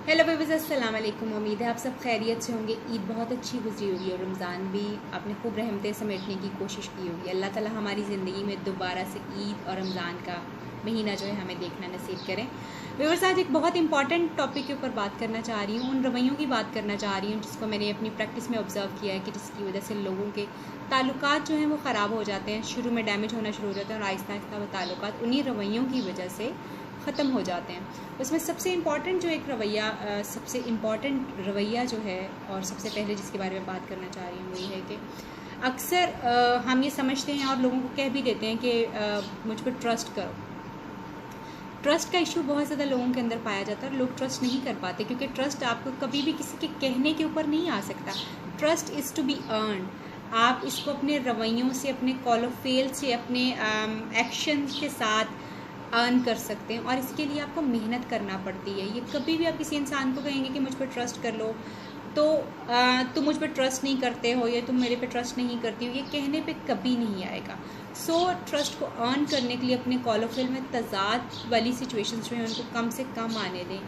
Hello babies, अस्सलाम वालेकुम। उम्मीद है आप सब खैरियत से होंगे। ईद बहुत अच्छी गुजरी होगी और रमज़ान भी आपने खूब रहमतें समेटने की कोशिश की होगी। अल्लाह ताला हमारी ज़िंदगी में दोबारा से ईद और रमज़ान का महीना जो है हमें देखना नसीब करें। बेबीज़, आज एक बहुत इंपॉर्टेंट टॉपिक के ऊपर बात करना चाह रही हूँ, उन रवैयों की बात करना चाह रही हूँ जिसको मैंने अपनी प्रैक्टिस में ऑब्ज़र्व किया है कि जिसकी वजह से लोगों के ताल्लुकात जो हैं वो ख़राब हो जाते हैं, शुरू में डैमेज होना शुरू हो जाते हैं और आहिस्ता आहिस्ता वो ताल्लुकात उन्हीं रवैयों की वजह से ख़त्म हो जाते हैं। उसमें सबसे इम्पॉर्टेंट जो एक सबसे इम्पॉर्टेंट रवैया जो है और सबसे पहले जिसके बारे में बात करना चाह रही हूँ वो ये है कि अक्सर हम ये समझते हैं और लोगों को कह भी देते हैं कि मुझ पर ट्रस्ट करो। ट्रस्ट का इशू बहुत ज़्यादा लोगों के अंदर पाया जाता है और लोग ट्रस्ट नहीं कर पाते क्योंकि ट्रस्ट आपको कभी भी किसी के कहने के ऊपर नहीं आ सकता। Trust is to be earn. आप इसको अपने रवैयों से, अपने कॉल ऑफ फेल से, अपने एक्शन के साथ अर्न कर सकते हैं और इसके लिए आपको मेहनत करना पड़ती है। ये कभी भी आप किसी इंसान को कहेंगे कि मुझ पर ट्रस्ट कर लो तो तुम मुझ पर ट्रस्ट नहीं करते हो या तुम मेरे पे ट्रस्ट नहीं करती हो, ये कहने पे कभी नहीं आएगा। ट्रस्ट को अर्न करने के लिए अपने कॉल ऑफ फेल में तज़ाद वाली सिचुएशंस जो हैं उनको कम से कम आने दें।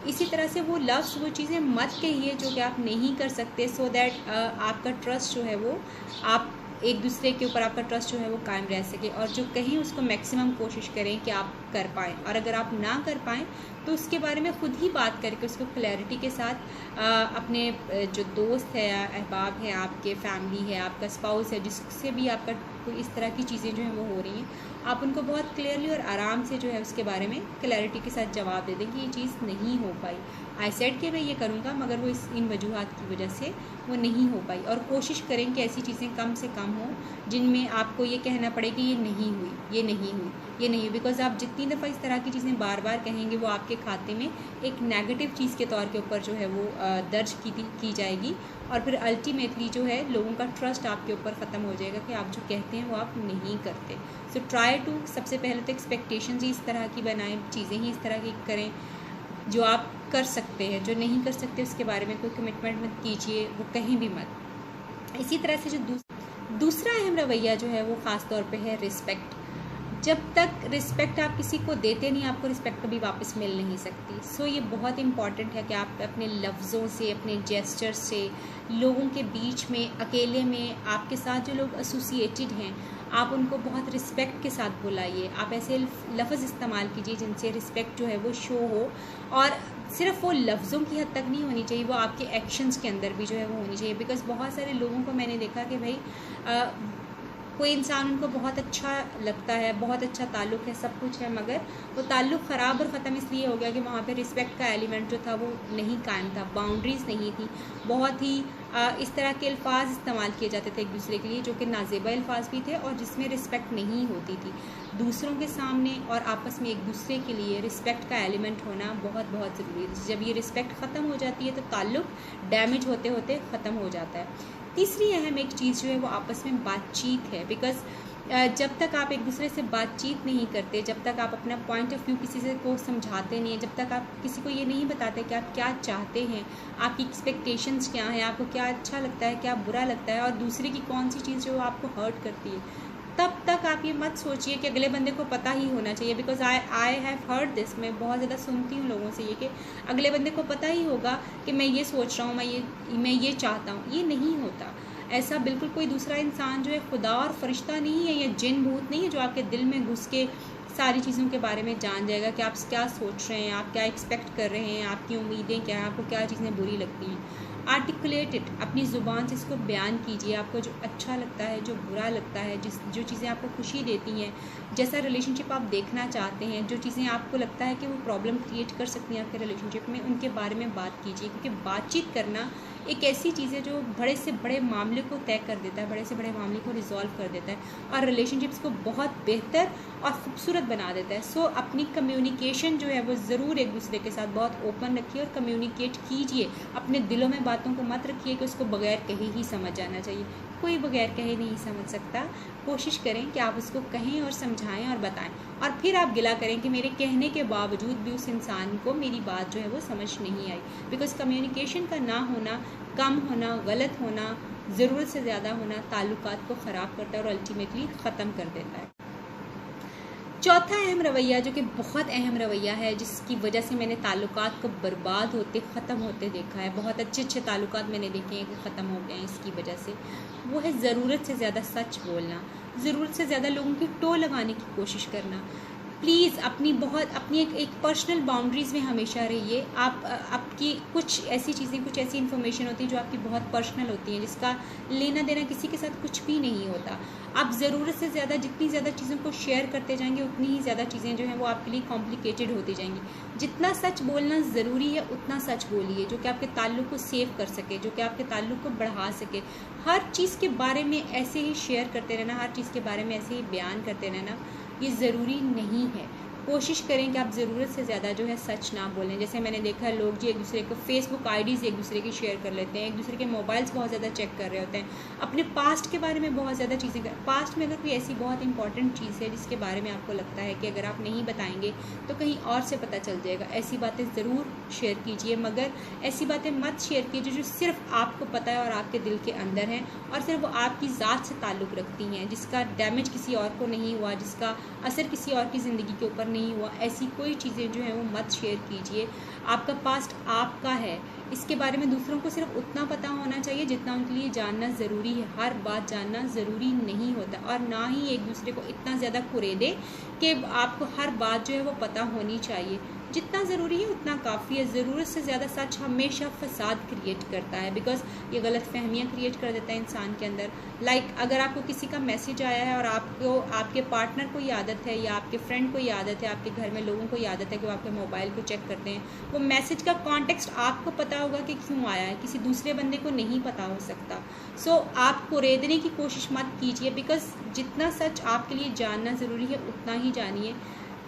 इसी तरह से वो लफ्ज़, वो चीज़ें मत कहिए जो कि आप नहीं कर सकते, सो दैट आपका ट्रस्ट जो है वो आप एक दूसरे के ऊपर आपका ट्रस्ट जो है वो कायम रह सके। और जो कहीं उसको मैक्सिमम कोशिश करें कि आप कर पाएँ, और अगर आप ना कर पाएँ तो उसके बारे में ख़ुद ही बात करके उसको क्लैरिटी के साथ अपने जो दोस्त है, अहबाब है, आपके फैमिली है, आपका स्पाउस है, जिससे भी आपका कोई इस तरह की चीज़ें जो हैं वो हो रही हैं, आप उनको बहुत क्लियरली और आराम से जो है उसके बारे में क्लैरिटी के साथ जवाब दे दें कि ये चीज़ नहीं हो पाई। आई सेड कि मैं ये करूँगा मगर वो इन वजूहात की वजह से वो नहीं हो पाई। और कोशिश करें कि ऐसी चीज़ें कम से कम हों जिनमें आपको ये कहना पड़े कि ये नहीं हुई, ये नहीं हुई, ये नहीं हुई। बिकॉज आप जितनी दफ़ा इस तरह की चीज़ें बार बार कहेंगे वो आपके खाते में एक नेगेटिव चीज़ के तौर के ऊपर जो है वो दर्ज की जाएगी और फिर अल्टीमेटली जो है लोगों का ट्रस्ट आपके ऊपर ख़त्म हो जाएगा कि आप जो कहते हैं वो आप नहीं करते। ट्राई टू, सबसे पहले तो एक्सपेक्टेशंस ही इस तरह की बनाएं, चीज़ें ही इस तरह की करें जो आप कर सकते हैं। जो नहीं कर सकते उसके बारे में कोई कमिटमेंट मत कीजिए, वो कहीं भी मत। इसी तरह से जो दूसरा अहम रवैया जो है वो ख़ास तौर पे है रिस्पेक्ट। जब तक रिस्पेक्ट आप किसी को देते नहीं, आपको रिस्पेक्ट कभी वापस मिल नहीं सकती। ये बहुत इंपॉर्टेंट है कि आप अपने लफ्ज़ों से, अपने जेस्चर से, लोगों के बीच में, अकेले में आपके साथ जो लोग एसोसिएटेड हैं, आप उनको बहुत रिस्पेक्ट के साथ बुलाइए। आप ऐसे लफ्ज़ इस्तेमाल कीजिए जिनसे रिस्पेक्ट जो है वो शो हो, और सिर्फ वो लफ्ज़ों की हद तक नहीं होनी चाहिए, वो आपके एक्शंस के अंदर भी जो है वो होनी चाहिए। बिकॉज़ बहुत सारे लोगों को मैंने देखा कि भाई कोई इंसान उनको बहुत अच्छा लगता है, बहुत अच्छा ताल्लुक़ है, सब कुछ है, मगर वो ताल्लुक़ ख़राब और ख़त्म इसलिए हो गया कि वहाँ पे रिस्पेक्ट का एलिमेंट जो था वो नहीं कायम था, बाउंड्रीज़ नहीं थी। बहुत ही इस तरह के अल्फाज इस्तेमाल किए जाते थे एक दूसरे के लिए जो कि नाज़ेबा अल्फाज भी थे और जिसमें रिस्पेक्ट नहीं होती थी। दूसरों के सामने और आपस में एक दूसरे के लिए रिस्पेक्ट का एलिमेंट होना बहुत बहुत ज़रूरी है। जब ये रिस्पेक्ट ख़त्म हो जाती है तो ताल्लुक़ डैमेज होते होते ख़त्म हो जाता है। तीसरी अहम एक चीज़ जो है वो आपस में बातचीत है। बिकॉज़ जब तक आप एक दूसरे से बातचीत नहीं करते, जब तक आप अपना पॉइंट ऑफ व्यू किसी से को समझाते नहीं हैं, जब तक आप किसी को ये नहीं बताते कि आप क्या चाहते हैं, आपकी एक्सपेक्टेशंस क्या हैं, आपको क्या अच्छा लगता है, क्या बुरा लगता है, और दूसरे की कौन सी चीज़ जो आपको हर्ट करती है, तब तक आप ये मत सोचिए कि अगले बंदे को पता ही होना चाहिए। Because I have heard this, मैं बहुत ज़्यादा सुनती हूँ लोगों से ये कि अगले बंदे को पता ही होगा कि मैं ये सोच रहा हूँ, मैं ये चाहता हूँ। ये नहीं होता ऐसा। बिल्कुल कोई दूसरा इंसान जो है खुदा और फरिश्ता नहीं है या जिन भूत नहीं है जो आपके दिल में घुस के सारी चीज़ों के बारे में जान जाएगा कि आप क्या सोच रहे हैं, आप क्या एक्सपेक्ट कर रहे हैं, आपकी उम्मीदें क्या हैं, आपको क्या चीज़ें बुरी लगती हैं। आर्टिकुलेट इट, अपनी ज़ुबान से इसको बयान कीजिए। आपको जो अच्छा लगता है, जो बुरा लगता है, जो चीज़ें आपको खुशी देती हैं, जैसा रिलेशनशिप आप देखना चाहते हैं, जो चीज़ें आपको लगता है कि वो प्रॉब्लम क्रिएट कर सकती हैं आपके रिलेशनशिप में, उनके बारे में बात कीजिए। क्योंकि बातचीत करना एक ऐसी चीज़ है जो बड़े से बड़े मामले को तय कर देता है, बड़े से बड़े मामले को रिजॉल्व कर देता है और रिलेशनशिप्स को बहुत बेहतर और ख़ूबसूरत बना देता है। अपनी कम्युनिकेशन जो है वो ज़रूर एक दूसरे के साथ बहुत ओपन रखिए और कम्युनिकेट कीजिए। अपने दिलों में बातों को मत रखिए कि उसको बगैर कहे ही समझ जाना चाहिए। कोई बगैर कहे नहीं समझ सकता। कोशिश करें कि आप उसको कहें और समझाएं और बताएं, और फिर आप गिला करें कि मेरे कहने के बावजूद भी उस इंसान को मेरी बात जो है वो समझ नहीं आई। बिकॉज़ कम्युनिकेशन का ना होना, कम होना, गलत होना, ज़रूरत से ज़्यादा होना ताल्लुकात को ख़राब करता है और अल्टीमेटली ख़त्म कर देता है। चौथा अहम रवैया, जो कि बहुत अहम रवैया है, जिसकी वजह से मैंने ताल्लुकात को बर्बाद होते ख़त्म होते देखा है, बहुत अच्छे अच्छे ताल्लुकात मैंने देखे हैं कि ख़त्म हो गए हैं इसकी वजह से, वो है ज़रूरत से ज़्यादा सच बोलना, ज़रूरत से ज़्यादा लोगों की टो लगाने की कोशिश करना। प्लीज़ अपनी एक पर्सनल बाउंड्रीज़ में हमेशा रहिए। आपकी कुछ ऐसी चीज़ें, कुछ ऐसी इन्फॉर्मेशन होती है जो आपकी बहुत पर्सनल होती है, जिसका लेना देना किसी के साथ कुछ भी नहीं होता। आप ज़रूरत से ज़्यादा जितनी ज़्यादा चीज़ों को शेयर करते जाएंगे, उतनी ही ज़्यादा चीज़ें जो हैं वो आपके लिए कॉम्प्लिकेटेड होती जाएंगी। जितना सच बोलना ज़रूरी है उतना सच बोलिए, जो कि आपके ताल्लुक़ को सेव कर सके, जो कि आपके ताल्लुक़ को बढ़ा सके। हर चीज़ के बारे में ऐसे ही शेयर करते रहना, हर चीज़ के बारे में ऐसे ही बयान करते रहना, ये ज़रूरी नहीं है। कोशिश करें कि आप ज़रूरत से ज़्यादा जो है सच ना बोलें। जैसे मैंने देखा है लोग जी एक दूसरे को फेसबुक आईडीज़ एक दूसरे की शेयर कर लेते हैं, एक दूसरे के मोबाइल्स बहुत ज़्यादा चेक कर रहे होते हैं, अपने पास्ट के बारे में बहुत ज़्यादा चीज़ें पास्ट में अगर कोई ऐसी बहुत इंपॉर्टेंट चीज़ है जिसके बारे में आपको लगता है कि अगर आप नहीं बताएंगे तो कहीं और से पता चल जाएगा, ऐसी बातें ज़रूर शेयर कीजिए, मगर ऐसी बातें मत शेयर कीजिए जो सिर्फ आपको पता है और आपके दिल के अंदर हैं और सिर्फ वो आपकी ज़ात से ताल्लुक़ रखती हैं, जिसका डैमेज किसी और को नहीं हुआ, जिसका असर किसी और की ज़िंदगी के ऊपर नहीं हुआ। ऐसी कोई चीज़ें जो हैं वो मत शेयर कीजिए। आपका पास्ट आपका है, इसके बारे में दूसरों को सिर्फ उतना पता होना चाहिए जितना उनके लिए जानना ज़रूरी है। हर बात जानना ज़रूरी नहीं होता, और ना ही एक दूसरे को इतना ज़्यादा कुरेदे कि आपको हर बात जो है वो पता होनी चाहिए। जितना ज़रूरी है उतना काफ़ी है। ज़रूरत से ज़्यादा सच हमेशा फसाद क्रिएट करता है, बिकॉज ये गलत फहमियाँ क्रिएट कर देता है इंसान के अंदर। अगर आपको किसी का मैसेज आया है और आपको आपके पार्टनर को ये आदत है या आपके फ्रेंड को ये आदत है, आपके घर में लोगों को ये आदत है कि वो आपके मोबाइल को चेक करते हैं, वो मैसेज का कॉन्टेक्स्ट आपको पता होगा कि क्यों आया है, किसी दूसरे बंदे को नहीं पता हो सकता। सो आप कुरेदने की कोशिश मत कीजिए, बिकॉज जितना सच आपके लिए जानना ज़रूरी है उतना ही जानिए।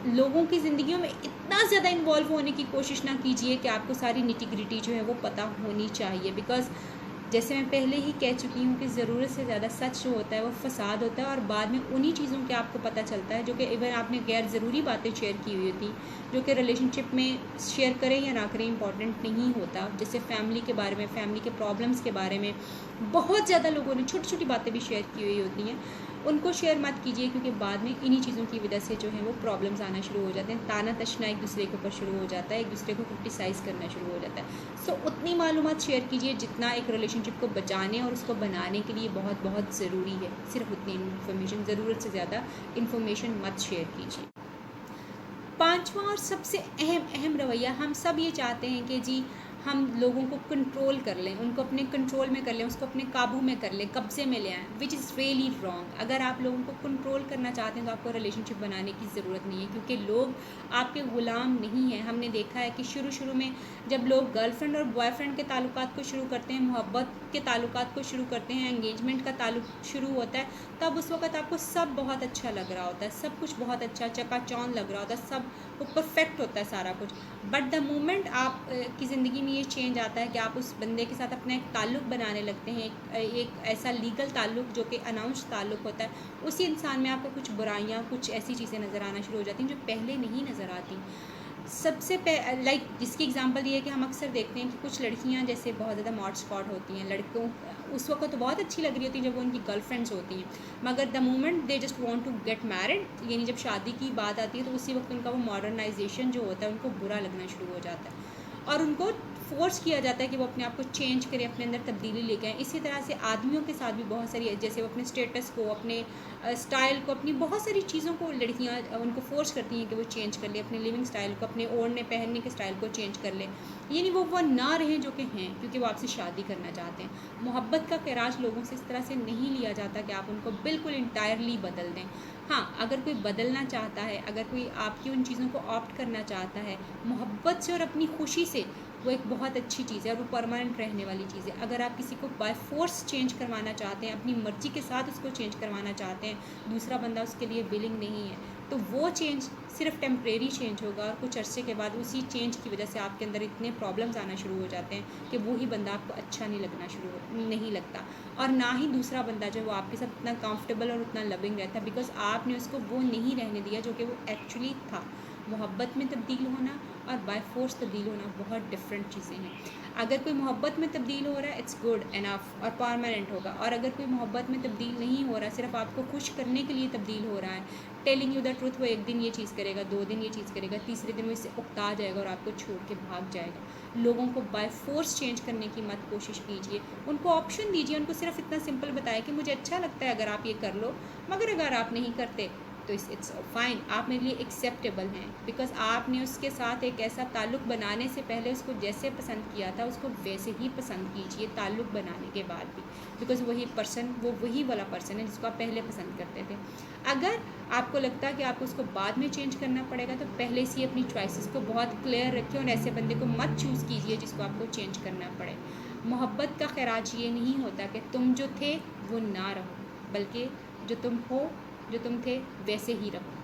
लोगों की ज़िंदगियों में इतना ज़्यादा इन्वॉल्व होने की कोशिश ना कीजिए कि आपको सारी निटी-ग्रिटी जो है वो पता होनी चाहिए, बिकॉज़ जैसे मैं पहले ही कह चुकी हूँ कि ज़रूरत से ज़्यादा सच जो होता है वो फसाद होता है, और बाद में उन्हीं चीज़ों के आपको पता चलता है जो कि इवन आपने गैर ज़रूरी बातें शेयर की हुई होती, जो कि रिलेशनशिप में शेयर करें या ना करें इंपॉर्टेंट नहीं होता। जैसे फैमिली के बारे में, फैमिली के प्रॉब्लम्स के बारे में बहुत ज़्यादा लोगों ने छोटी छोटी बातें भी शेयर की हुई होती हैं, उनको शेयर मत कीजिए, क्योंकि बाद में इन्हीं चीज़ों की वजह से जो है वो प्रॉब्लम्स आना शुरू हो जाते हैं, ताना तशना एक दूसरे के ऊपर शुरू हो जाता है, एक दूसरे को क्रिटिसाइज़ करना शुरू हो जाता है। सो उतनी मालूमात शेयर कीजिए जितना एक रिलेशनशिप को बचाने और उसको बनाने के लिए बहुत बहुत ज़रूरी है। सिर्फ उतनी इन्फॉर्मेशन, ज़रूरत से ज़्यादा इन्फॉर्मेशन मत शेयर कीजिए। पांचवा और सबसे अहम रवैया, हम सब ये चाहते हैं कि जी हम लोगों को कंट्रोल कर लें, उनको अपने कंट्रोल में कर लें, उसको अपने काबू में कर लें, कब्जे में ले आएँ, विच इज़ रियली रॉन्ग। अगर आप लोगों को कंट्रोल करना चाहते हैं तो आपको रिलेशनशिप बनाने की ज़रूरत नहीं है, क्योंकि लोग आपके ग़ुलाम नहीं हैं। हमने देखा है कि शुरू में जब लोग गर्लफ्रेंड और बॉयफ्रेंड के ताल्लुकात को शुरू करते हैं, मोहब्बत के ताल्लुकात को शुरू करते हैं, एंगेजमेंट का ताल्लुक शुरू होता है, तब उस वक्त आपको सब बहुत अच्छा लग रहा होता है, सब कुछ बहुत अच्छा चकाचौंध लग रहा होता है, सब वो परफेक्ट होता है सारा कुछ। बट द मोमेंट आप की ज़िंदगी में ये चेंज आता है कि आप उस बंदे के साथ अपना एक ताल्लुक़ बनाने लगते हैं, एक ऐसा लीगल ताल्लुक़ जो कि अनाउंस ताल्लुक़ होता है, उसी इंसान में आपको कुछ बुराइयाँ, कुछ ऐसी चीज़ें नज़र आना शुरू हो जाती हैं जो पहले नहीं नज़र आती। सबसे जिसकी एग्जांपल ये है कि हम अक्सर देखते हैं कि कुछ लड़कियां जैसे बहुत ज़्यादा मॉड स्पॉट होती हैं, लड़कों उस वक्त तो बहुत अच्छी लग रही होती हैं जब वो उनकी गर्लफ्रेंड्स होती हैं, मगर the moment they just want to get married, यानी जब शादी की बात आती है तो उसी वक्त उनका वो मॉडर्नाइजेशन जो होता है उनको बुरा लगना शुरू हो जाता है और उनको फोर्स किया जाता है कि वो अपने आप को चेंज करें, अपने अंदर तब्दीली लेके आएँ। इसी तरह से आदमियों के साथ भी बहुत सारी, जैसे वो अपने स्टेटस को, अपने स्टाइल को, अपनी बहुत सारी चीज़ों को लड़कियां उनको फोर्स करती हैं कि वो चेंज कर ले, अपने लिविंग स्टाइल को, अपने ओढ़ने पहनने के स्टाइल को चेंज कर ले, यानी वो ना रहें जो कि हैं, क्योंकि वो आपसे शादी करना चाहते हैं। मोहब्बत का खैराज लोगों से इस तरह से नहीं लिया जाता कि आप उनको बिल्कुल इंटायरली बदल दें। हाँ, अगर कोई बदलना चाहता है, अगर कोई आपकी उन चीज़ों को ऑप्ट करना चाहता है मोहब्बत से और अपनी खुशी से, वो एक बहुत अच्छी चीज़ है और वो परमानेंट रहने वाली चीज़ है। अगर आप किसी को बाय फोर्स चेंज करवाना चाहते हैं, अपनी मर्ज़ी के साथ उसको चेंज करवाना चाहते हैं, दूसरा बंदा उसके लिए विलिंग नहीं है, तो वो चेंज सिर्फ टेम्परेरी चेंज होगा और कुछ अरसे के बाद उसी चेंज की वजह से आपके अंदर इतने प्रॉब्लम्स आना शुरू हो जाते हैं कि वो ही बंदा आपको अच्छा नहीं लगता, और ना ही दूसरा बंदा जो है वो आपके साथ इतना कंफर्टेबल और उतना लविंग रहता है, बिकॉज आपने उसको वो नहीं रहने दिया जो कि वो एक्चुअली था। मोहब्बत में तब्दील होना और बाय फोर्स तब्दील होना बहुत डिफरेंट चीज़ें हैं। अगर कोई मोहब्बत में तब्दील हो रहा है, इट्स गुड इनफ और परमानेंट होगा, और अगर कोई मोहब्बत में तब्दील नहीं हो रहा, सिर्फ आपको खुश करने के लिए तब्दील हो रहा है, टेलिंग यू द ट्रुथ, वो एक दिन ये चीज़ करेगा, 2 दिन ये चीज़ करेगा, तीसरे दिन वो इससे उकता जाएगा और आपको छोड़ के भाग जाएगा। लोगों को बाय फोर्स चेंज करने की मत कोशिश कीजिए, उनको ऑप्शन दीजिए, उनको सिर्फ इतना सिंपल बताया कि मुझे अच्छा लगता है अगर आप ये कर लो, मगर अगर आप नहीं करते तो इट्स फाइन, आप मेरे लिए एक्सेप्टेबल हैं, बिकॉज आपने उसके साथ एक ऐसा ताल्लुक़ बनाने से पहले उसको जैसे पसंद किया था उसको वैसे ही पसंद कीजिए ताल्लुक़ बनाने के बाद भी, बिकॉज वही पर्सन, वो वही वाला पर्सन है जिसको आप पहले पसंद करते थे। अगर आपको लगता है कि आपको उसको बाद में चेंज करना पड़ेगा तो पहले से ही अपनी चॉइसेस को बहुत क्लियर रखिए और ऐसे बंदे को मत चूज़ कीजिए जिसको आपको चेंज करना पड़े। मोहब्बत का खैराज ये नहीं होता कि तुम जो थे वो ना रहो, बल्कि जो तुम हो, जो तुम थे वैसे ही रहो।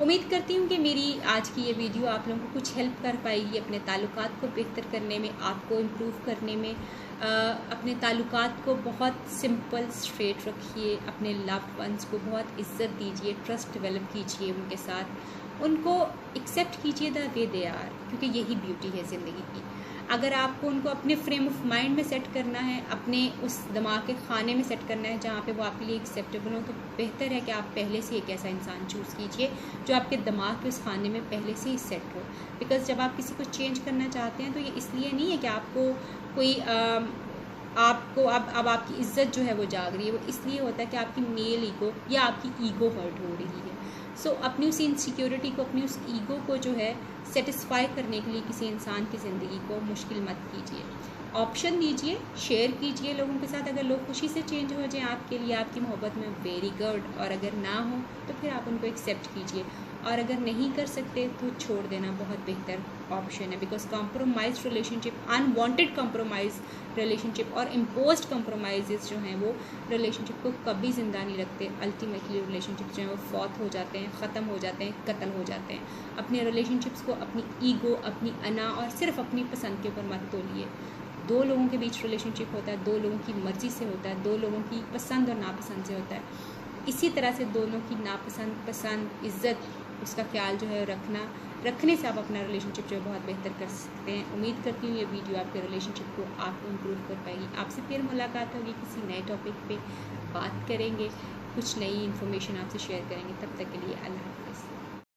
उम्मीद करती हूँ कि मेरी आज की ये वीडियो आप लोगों को कुछ हेल्प कर पाएगी अपने ताल्लुकात को बेहतर करने में, आपको इम्प्रूव करने में। अपने ताल्लुकात को बहुत सिंपल स्ट्रेट रखिए, अपने लव्ड वंस को बहुत इज्जत दीजिए, ट्रस्ट डेवलप कीजिए उनके साथ, उनको एक्सेप्ट कीजिए द वे दे आर, क्योंकि यही ब्यूटी है ज़िंदगी की। अगर आपको उनको अपने फ्रेम ऑफ माइंड में सेट करना है, अपने उस दिमाग के खाने में सेट करना है जहाँ पे वो आपके लिए एक्सेप्टेबल हो, तो बेहतर है कि आप पहले से एक ऐसा इंसान चूज़ कीजिए जो आपके दिमाग के उस खाने में पहले से ही सेट हो। बिकॉज़ जब आप किसी को चेंज करना चाहते हैं तो ये इसलिए नहीं है कि आपको कोई आपको अब आपकी इज़्ज़त जो है वो जाग रही है, वो इसलिए होता है कि आपकी मेल ईगो या आपकी ईगो हर्ट हो रही है। सो अपनी उस इनसिक्योरिटी को, अपनी उस ईगो को जो है सेटिस्फाई करने के लिए किसी इंसान की ज़िंदगी को मुश्किल मत कीजिए। ऑप्शन दीजिए, शेयर कीजिए लोगों के साथ। अगर लोग खुशी से चेंज हो जाएं आपके लिए, आपकी मोहब्बत में, वेरी गुड, और अगर ना हो तो फिर आप उनको एक्सेप्ट कीजिए, और अगर नहीं कर सकते तो छोड़ देना बहुत बेहतर ऑप्शन है। Because compromise relationship, unwanted compromise relationship और इम्पोज्ड कॉम्प्रोमाइज़ जो हैं वो रिलेशनशिप को कभी ज़िंदा नहीं रखते। अल्टीमेटली रिलेशनशिप जो हैं वो फौत हो जाते हैं, ख़त्म हो जाते हैं, कत्ल हो जाते हैं। अपने रिलेशनशिप्स को अपनी ईगो, अपनी अना और सिर्फ अपनी पसंद के ऊपर मत तोलिए। 2 लोगों के बीच रिलेशनशिप होता है, 2 लोगों की मर्ज़ी से होता है, 2 लोगों की पसंद और नापसंद से होता है। इसी तरह से दोनों की नापसंद, पसंद, इज़्ज़त, उसका ख्याल जो है रखने से आप अपना रिलेशनशिप जो है बहुत बेहतर कर सकते हैं। उम्मीद करती हूँ ये वीडियो आपके रिलेशनशिप को आपको इम्प्रूव कर पाएगी। आपसे फिर मुलाकात होगी, किसी नए टॉपिक पे बात करेंगे, कुछ नई इन्फॉर्मेशन आपसे शेयर करेंगे। तब तक के लिए अल्लाह हाफ़िज़।